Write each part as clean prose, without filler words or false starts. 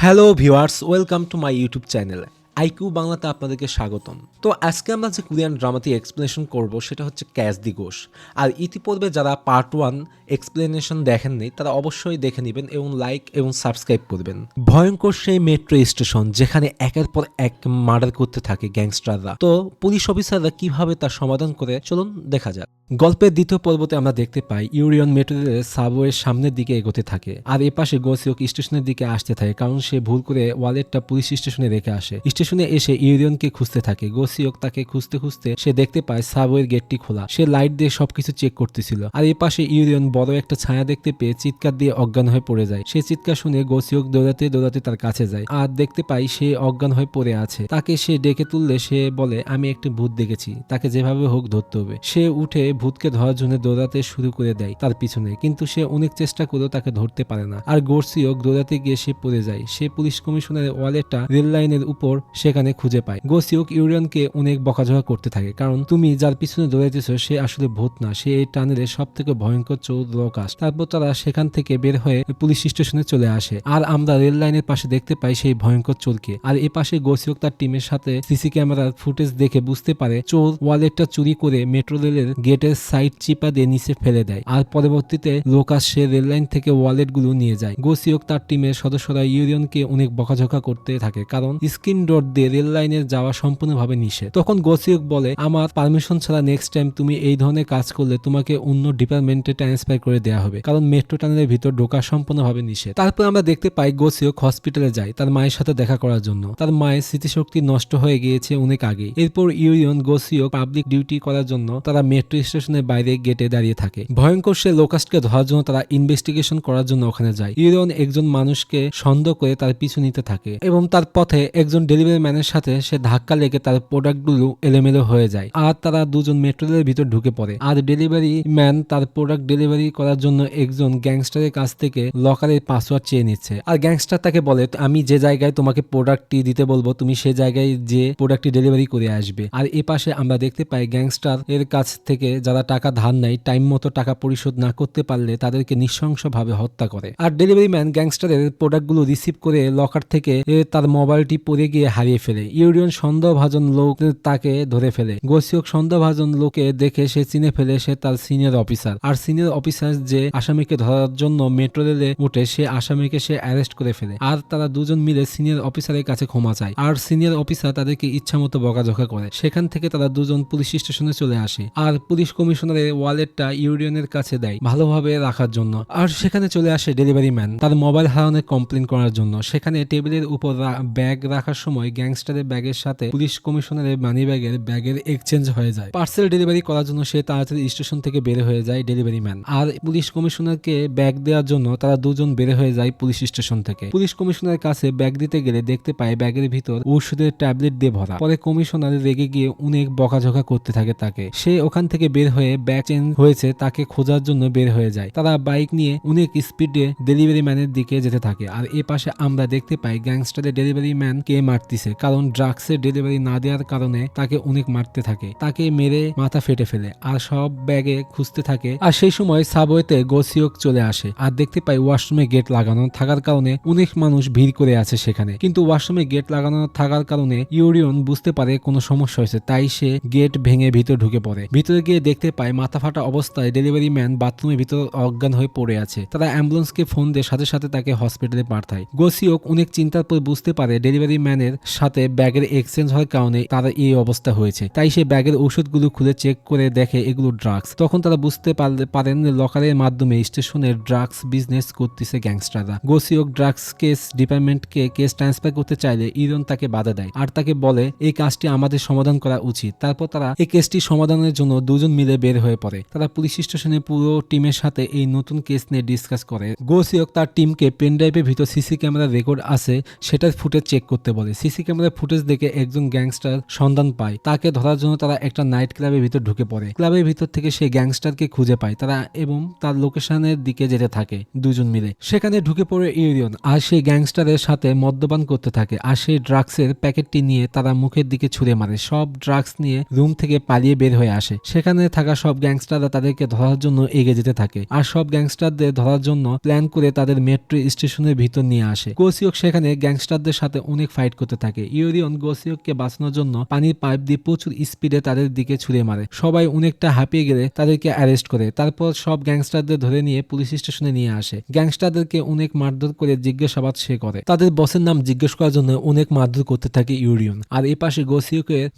Hello viewers, welcome to my YouTube channel IQ বাংলাতে আপনাদেরকে স্বাগতম। তো আজকে আমরা যে কোরিয়ান ড্রামাটি এক্সপ্লেনেশন করব সেটা হচ্ছে ক্যাচ দি ঘোষ। আর ইতিপূর্বে যারা পার্ট 1 এক্সপ্লেনেশন দেখেননি তারা অবশ্যই দেখে নেবেন এবং লাইক এবং সাবস্ক্রাইব করবেন। ভয়ঙ্কর সেই মেট্রো স্টেশন যেখানে একের পর এক মার্ডার করতে থাকে গ্যাংস্টাররা। তো পুলিশ অফিসাররা কিভাবে তার সমাধান করে চলুন দেখা যাক। গল্পের দ্বিতীয় পর্বতে আমরা দেখতে পাই ইউরিয়ন মেট্রো রেলের সাবওয়ের সামনের দিকে এগোতে থাকে আর এপাশে গোসিওক স্টেশনের দিকে আসতে থাকে কারণ সে ভুল করে ওয়ালেটটা পুলিশ স্টেশনে রেখে আসে। স্টেশনে এসে ইউরিয়নকে খুঁজতে থাকে। গোসিওক তাকে খুঁজতে খুঁজতে সে দেখতে পায় সাবওয়ের গেটটি খোলা। সে লাইট দিয়ে সবকিছু চেক করতেছিল আর এপাশে ইউরিয়ন বড় একটা ছায়া দেখতে পেয়ে চিৎকার দিয়ে অজ্ঞান হয়ে পড়ে যায়। সে চিৎকার শুনে গোসিওক দৌড়াতে দৌড়াতে তার কাছে যায় আর দেখতে পাই সে অজ্ঞান হয়ে পড়ে আছে। তাকে সে ডেকে তুললে সে বলে আমি একটি ভূত দেখেছি, তাকে যেভাবে হোক ধরতে হবে। সে উঠে ভূতকে ধরার জন্য দৌড়াতে শুরু করে দেয় তার পিছনে, কিন্তু সে অনেক চেষ্টা করেও তাকে ধরতে পারে না। আর গোসিওক দৌড়াতে গিয়ে সে পড়ে যায়। সে পুলিশ কমিশনারের ওয়ালেটটা রেল লাইনের উপর সেখানে খুঁজে পায়। গোসিওক ইউরিয়নকে অনেক বকাঝকা করতে থাকে কারণ তুমি যার পিছনে দৌড়াইতেছো সে আসলে ভূত না, সে এই টানেলের সব থেকে ভয়ঙ্কর চোর লোকাস। তারপর তারা সেখান থেকে বের হয়ে পুলিশ স্টেশনে চলে আসে আর আমরা রেল লাইনের পাশে দেখতে পাই সেই ভয়ঙ্কর চোরকে। আর এ পাশে গোসিওক তার টিমের সাথে সিসি ক্যামেরার ফুটেজ দেখে বুঝতে পারে চোর ওয়ালেটটা চুরি করে মেট্রো রেলের গেটের সাইড চিপা দিয়ে নিচে ফেলে দেয় আর পরবর্তীতে লোকাস সে রেল লাইন থেকে ওয়ালেট গুলো নিয়ে যায়। গোসিওক তার টিমের সদস্যরা ইউরিয়নকে অনেক বকাঝকা করতে থাকে কারণ স্ক্রিন ডোর দিয়ে রেল লাইনের যাওয়া সম্পূর্ণভাবে নিষেধ। তখন গোসিওক বলে আমার পারমিশন ছাড়া নেক্সট টাইম তুমি এই ধরনের কাজ করলে তোমাকে অন্য ডিপার্টমেন্টে ট্রান্সফার করে দেওয়া হবে কারণ মেট্রো টানেলের ভিতর ঢোকা সম্পূর্ণভাবে নিষেধ। তারপর আমরা দেখতে পাই গোসিওক হসপিটালে যায় তার মায়ের সাথে দেখা করার জন্য। তার মায়ের স্মৃতিশক্তি নষ্ট হয়ে গিয়েছে অনেক আগে। এরপর ইউরিয়ন গোসিওক পাবলিক ডিউটি করার জন্য তারা মেট্রো স্টেশনের বাইরে গেটে দাঁড়িয়ে থাকে। ভয়ঙ্কর সে লোকাসকে ধরার জন্য তারা ইনভেস্টিগেশন করার জন্য ওখানে যায়। ইউরিয়ন একজন মানুষকে সন্দেহ করে তার পিছু নিতে থাকে এবং তার পথে একজন ডেলিভারি ম্যানের সাথে সে ধাক্কা লেগে তার প্রোডাক্টগুলো এলোমেলো হয়ে যায় আর তারা দুজন মেট্রো রেলের ভিতর ঢুকে পড়ে। আর ডেলিভারি ম্যান তার প্রোডাক্ট ডেলিভারি করার জন্য একজন গ্যাংস্টারের কাছ থেকে লকারের পাসওয়ার্ড চেয়ে নিচ্ছে আর গ্যাংস্টার তাকে বলে আমি যে জায়গায় তোমাকে প্রোডাক্টটি দিতে বলবো তুমি সে জায়গায় যে প্রোডাক্টটি ডেলিভারি করে আসবে। আর এ পাশে আমরা দেখতে পাই গ্যাংস্টার এর কাছ থেকে যারা টাকা ধার নেয় টাইম মতো টাকা পরিশোধ না করতে পারলে তাদেরকে নৃশংসভাবে হত্যা করে। আর ডেলিভারি ম্যান গ্যাংস্টারের প্রোডাক্টগুলো রিসিভ করে লকার থেকে তার মোবাইলটি পড়ে গিয়ে হারিয়ে ফেলে। ইউরিয়ন সন্দেহভাজন লোক তাকে ধরে ফেলে। গোসিওক সন্দেহভাজন লোকে দেখে সে চিনে ফেলে সে তার সিনিয়র অফিসার। আর সিনিয়র অফিসার যে আসামিকে ধরার জন্য মেট্রো রেলে উঠে সে আসামিকে সে অ্যারেস্ট করে ফেলে আর তারা দুজন মিলে সিনিয়র অফিসারের কাছে ক্ষমা চায় আর সিনিয়র অফিসার তাদেরকে ইচ্ছামতো বকাঝকা করে। সেখান থেকে তারা দুজন পুলিশ স্টেশনে চলে আসে আর পুলিশ কমিশনারের ওয়ালেটটা ইউরিয়নের কাছে দেয় ভালোভাবে রাখার জন্য। আর সেখানে চলে আসে ডেলিভারি ম্যান তার মোবাইল হারানোর কমপ্লেন করার জন্য। সেখানে টেবিলের উপর ব্যাগ রাখার সময় গ্যাংস্টারের ব্যাগের সাথে পুলিশ কমিশনারের মানি ব্যাগের এক্সচেঞ্জ হয়ে যায়। পার্সেল ডেলিভারি করার জন্য সে তাড়াতাড়ি স্টেশন থেকে বের হয়ে যায় ডেলিভারি ম্যান আর পুলিশ কমিশনারকে ব্যাগ দেওয়ার জন্য তারা দুজন বের হয়ে যায় পুলিশ স্টেশন থেকে। পুলিশ কমিশনারের কাছে ব্যাগ দিতে গেলে দেখতে পায় ব্যাগের ভিতর ঔষধের ট্যাবলেট দিয়ে ভরা। পরে কমিশনার রেগে গিয়ে অনেক বকাঝকা করতে থাকে তাকে। সে ওখান থেকে বের হয়ে ব্যাগ চেঞ্জ হয়েছে তাকে খোঁজার জন্য বের হয়ে যায়। তারা বাইক নিয়ে অনেক স্পিডে ডেলিভারি ম্যানের দিকে যেতে থাকে আর এ পাশে আমরা দেখতে পাই গ্যাংস্টারের ডেলিভারি ম্যান কে মারতেছে কারণ ড্রাগসের ডেলিভারি না দেওয়ার কারণে তাকে অনেক মারতে থাকে। তাকে মেরে মাথা ফেটে ফেলে আর সব ব্যাগে খুঁজতে থাকে। আর সেই সময় সাবওয়েতে গোসিওক চলে আসে আর দেখতে পাই ওয়াশরুমে গেট লাগানো থাকার কারণে অনেক মানুষ ভিড় করে আছে সেখানে। কিন্তু ওয়াশরুমে গেট লাগানো থাকার কারণে ইউরিয়ন বুঝতে পারে কোনো সমস্যা হয়েছে তাই সে গেট ভেঙে ভিতর ঢুকে পড়ে। ভিতরে গিয়ে দেখতে পায় মাথা ফাটা অবস্থায় ডেলিভারি ম্যান বাথরুমের ভিতর অজ্ঞান হয়ে পড়ে আছে। তারা অ্যাম্বুলেন্সকে ফোন দিয়ে সাথে সাথে তাকে হসপিটালে পাঠায়। গোসিওক অনেক চিন্তার পর বুঝতে পারে ডেলিভারি ম্যানের সাথে ব্যাগের এক্সচেঞ্জ হওয়ার কারণে তার এই অবস্থা হয়েছে। তাই সে ব্যাগের ঔষধগুলো খুলে চেক করে দেখে এগুলো ড্রাগস। তখন তারা বুঝতে পারেন লকারের মাধ্যমে স্টেশনের ড্রাগস বিজনেস করতেছে গ্যাংস্টাররা। গোসিওক ড্রাগস কেস ডিপার্টমেন্টকে কেস ট্রান্সফার করতে চাইলে ইরন তাকে বাধা দেয় আর তাকে বলে এই কাজটি আমাদের সমাধান করা উচিত। তারপর তারা এই কেসটি সমাধানের জন্য দুজন মিলে বের হয়ে পড়ে। তারা পুলিশ স্টেশনে পুরো টিমের সাথে এই নতুন কেস নিয়ে ডিসকাস করে। গোসিওক তার টিমকে পেন ড্রাইভের ভিতর সিসি ক্যামেরার রেকর্ড আছে সেটার ফুটেজ চেক করতে বলে। সিসি সিসি ক্যামেরা ফুটেজ দেখে একজন গ্যাংস্টার সন্ধান পায়। তাকে ধরার জন্য তারা একটা নাইট ক্লাবের ভিতর ঢুকে পড়ে। ক্লাবের ভিতর থেকে সেই গ্যাংস্টারকে খুঁজে পায় তারা এবং তার লোকেশনের দিকে যেতে থাকে দুজন মিলে। সেখানে ঢুকে পড়ে ইউরিয়ন আর সেই গ্যাংস্টারের সাথে মদ্যপান করতে থাকে আর সেই ড্রাগসের প্যাকেটটি নিয়ে তারা মুখের দিকে ছুঁড়ে মারে। সব ড্রাগস নিয়ে রুম থেকে পালিয়ে বের হয়ে আসে। সেখানে থাকা সব গ্যাংস্টাররা তাদেরকে ধরার জন্য এগিয়ে যেতে থাকে আর সব গ্যাংস্টারদের ধরার জন্য প্ল্যান করে তাদের মেট্রো স্টেশনের ভিতর নিয়ে আসে। গোসিওক সেখানে গ্যাংস্টারদের সাথে অনেক ফাইট করতে থাকে। ইউরিয়ন গোসিওককে বাঁচানোর জন্য পানির পাইপ দিয়ে প্রচুর স্পিডে তাদের দিকে ছুঁড়ে মারে। সবাই অনেকটা হাঁপিয়ে গেলে তাদেরকে অ্যারেস্ট করে। তারপর সব গ্যাংস্টারদের ধরে নিয়ে পুলিশ স্টেশনে নিয়ে আসে। গ্যাংস্টারদেরকে অনেক মারধর করে জিজ্ঞাসাবাদ সে করে। তাদের বসের নাম জিজ্ঞেস করার জন্য অনেক মারধর করতে থাকে ইউরিয়ন। আর এই পাশে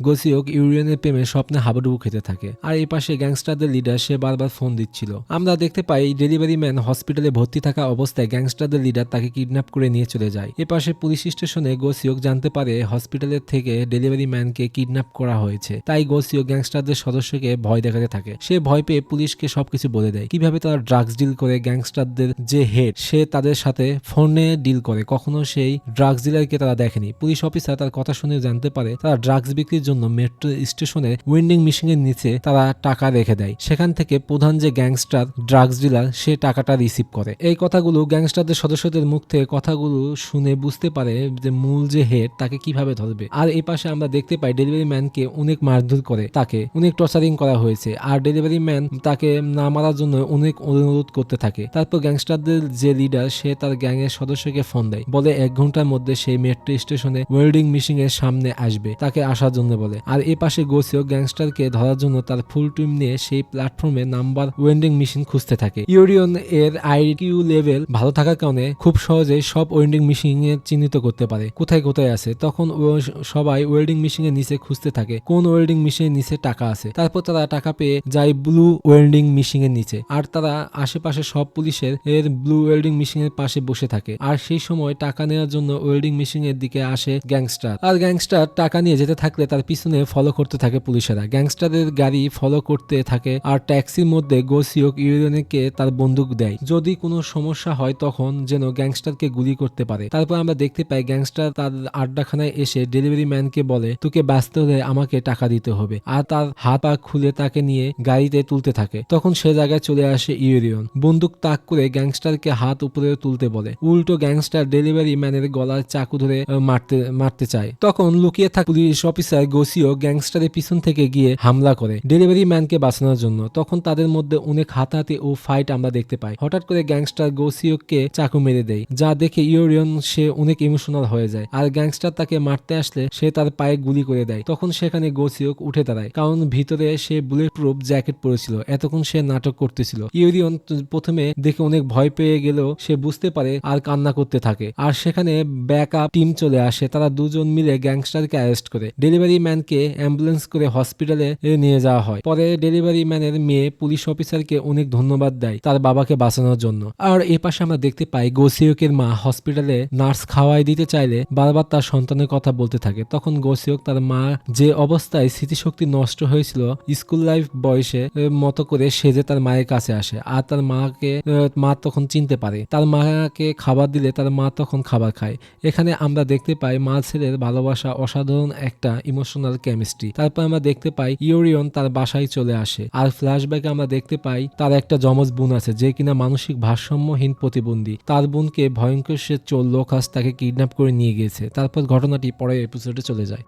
গোসিওক ইউরিয়নের প্রেমে স্বপ্নে হাবুডুবু খেতে থাকে। আর এই পাশে গ্যাংস্টারদের লিডার সে বারবার ফোন দিচ্ছিল। আমরা দেখতে পাই ডেলিভারি ম্যান হসপিটালে ভর্তি থাকা অবস্থায় গ্যাংস্টারদের লিডার তাকে কিডন্যাপ করে নিয়ে চলে যায়। এ পাশে পুলিশ স্টেশনে গোসিওক জানতে পারে হসপিটালের থেকে ডেলিভারি ম্যানকে কিডন্যাপ করা হয়েছে। তাই গোসিওক গ্যাংস্টারদের সদস্যকে ভয় দেখাতে থাকে। সে ভয় পেয়ে পুলিশকে সবকিছু বলে দেয়, কিভাবে তারা ড্রাগস ডিল করে। গ্যাংস্টারদের যে হেড সে তাদের সাথে ফোনে ডিল করে, কখনো সেই ড্রাগস ডিলারকে তারা দেখেনি। পুলিশ অফিসার তার কথা শুনে জানতে পারে তারা ড্রাগস বিক্রির জন্য মেট্রো স্টেশনের ওয়েন্ডিং মেশিনের নিচে তারা টাকা রেখে দেয়। সেখান থেকে প্রধান যে গ্যাংস্টার ড্রাগস ডিলার সে টাকাটা রিসিভ করে। এই কথাগুলো গ্যাংস্টারদের সদস্যদের মুখ থেকে কথাগুলো শুনে বুঝতে পারে যে মূল যে হেড তাকে কিভাবে ধরবে। আর এই পাশে আমরা দেখতে পাই ডেলিভারি ম্যানকে অনেক মারধর করে, তাকে অনেক টর্চারিং করা হয়েছে। আর ডেলিভারি ম্যান তাকে না মারার জন্য অনেক অনুরোধ করতে থাকে। তারপর গ্যাংস্টারদের যে লিডার সে তার গ্যাংয়ের সদস্যকে ফোন দেয়, বলে 1 ঘন্টার মধ্যে সেই মেট্রো স্টেশনে ওয়েল্ডিং মেশিন এর সামনে আসবে, তাকে আসার জন্য বলে। আর এ পাশে গোসিও গ্যাংস্টারকে ধরার জন্য তার ফুল টিম নিয়ে সেই প্ল্যাটফর্মে নাম্বার ওয়েন্ডিং মেশিন খুঁজতে থাকে। ইউরিয়ন এর আইকিউ লেভেল ভালো থাকার কারণে খুব সহজে সব ওয়েল্ডিং মেশিন চিহ্নিত করতে পারে কোথায় কোথায় আছে। তখন সবাই ওয়েল্ডিং মেশিনের নিচে খুঁজতে থাকে কোন ওয়েল্ডিং মেশিনের নিচে টাকা আছে। তারপর তারা টাকা পেয়ে যায় ব্লু ওয়েল্ডিং মেশিনের নিচে। আর তারা আশেপাশে সব পুলিশের ব্লু ওয়েল্ডিং মেশিনের পাশে বসে থাকে। আর সেই সময় টাকা নেওয়ার জন্য ওয়েল্ডিং মেশিনের দিকে আসে গ্যাংস্টার। আর গ্যাংস্টার টাকা নিয়ে যেতে থাকলে তার পিছনে ফলো করতে থাকে পুলিশেরা। গ্যাংস্টারের গাড়ি ফলো করতে থাকে আর ট্যাক্সির মধ্যে গোসিওক ইউরিয়নকে তার বন্দুক দেয়, যদি কোনো সমস্যা হয় তখন যেন গ্যাংস্টারকে গুলি করতে পারে। তারপর আমরা দেখতে পাই গ্যাংস্টার তার আড্ডাখানায় এসে ডেলিভারি ম্যানকে বলে তোকে বাঁচতে হলে আমাকে টাকা দিতে হবে। আর তার হাত পা খুলে তাকে নিয়ে গাড়িতে তুলতে থাকে। তখন সে জায়গায় চলে আসে ইউরিয়ন, বন্দুক তাক করে গ্যাংস্টারকে হাত উপরে তুলতে বলে। উল্টো গ্যাংস্টার ডেলিভারি ম্যানের গলায় চাকু ধরে মারতে চায়। তখন লুকিয়ে থাকা পুলিশ অফিসার গোসিও গ্যাংস্টারের পিছন থেকে গিয়ে হামলা করে ডেলিভারি ম্যানকে বাঁচানোর জন্য। তখন তাদের মধ্যে অনেক হাতাহাতি ও ফাইট আমরা দেখতে পাই। হঠাৎ করে গ্যাংস্টার গোসিওকে চাকু মেরে দেয়, যা দেখে ইউরিয়ন সে অনেক ইমোশনাল হয়ে যায়। আর গ্যাংস্টার তাকে মারতে আসলে সে তার পায়ে গুলি করে দেয়। তখন সেখানে গোসিওক উঠে দাঁড়ায়, কারণ ভিতরে সে বুলেট প্রুফ জ্যাকেট পরেছিল। এতক্ষণ সে নাটক করতেছিল। ইউরিয়ন প্রথমে দেখে অনেক ভয় পেয়ে গেলেও সে বুঝতে পারে আর কান্না করতে থাকে। আর সেখানে ব্যাকআপ টিম চলে আসে, তারা দুজন মিলে গ্যাংস্টারকে অ্যারেস্ট করে ডেলিভারি ম্যানকে অ্যাম্বুলেন্স করে হসপিটালে নিয়ে যাওয়া হয়। পরে ডেলিভারি ম্যানের মেয়ে পুলিশ অফিসারকে অনেক ধন্যবাদ দেয় তার বাবাকে বাঁচানোর জন্য। আর এ পাশে আমরা দেখতে পাই গোসিওকের মা হসপিটালে নার্স খাওয়াই দিতে চাইলে বারবার তার সন্তানের কথা বলতে থাকে। তখন গোসিওক তার মা যে অবস্থায় স্মৃতিশক্তি নষ্ট হয়েছিল স্কুল লাইফ বয়সে মতো করে সেজে তার মায়ের কাছে আসে। আর তার মা তখন চিনতে পারে। তার মাকে খাবার দিলে তার মা তখন খাবার খায়। এখানে আমরা দেখতে পাই মা ছেলের ভালোবাসা অসাধারণ একটা ইমোশনাল কেমিস্ট্রি। তারপর আমরা দেখতে পাই ইউরিয়ন তার বাসায় চলে আসে। আর ফ্ল্যাশব্যাকে আমরা দেখতে পাই তার একটা যমজ বোন আছে যে কিনা মানসিক ভারসাম্যহীন প্রতিবন্ধী। তার বোনকে ভয়ঙ্কর সে চোর লোক তাকে কিডন্যাপ করে নিয়ে গিয়েছে। তারপর ঘটনাটি পরের এপিসোডে চলে যায়।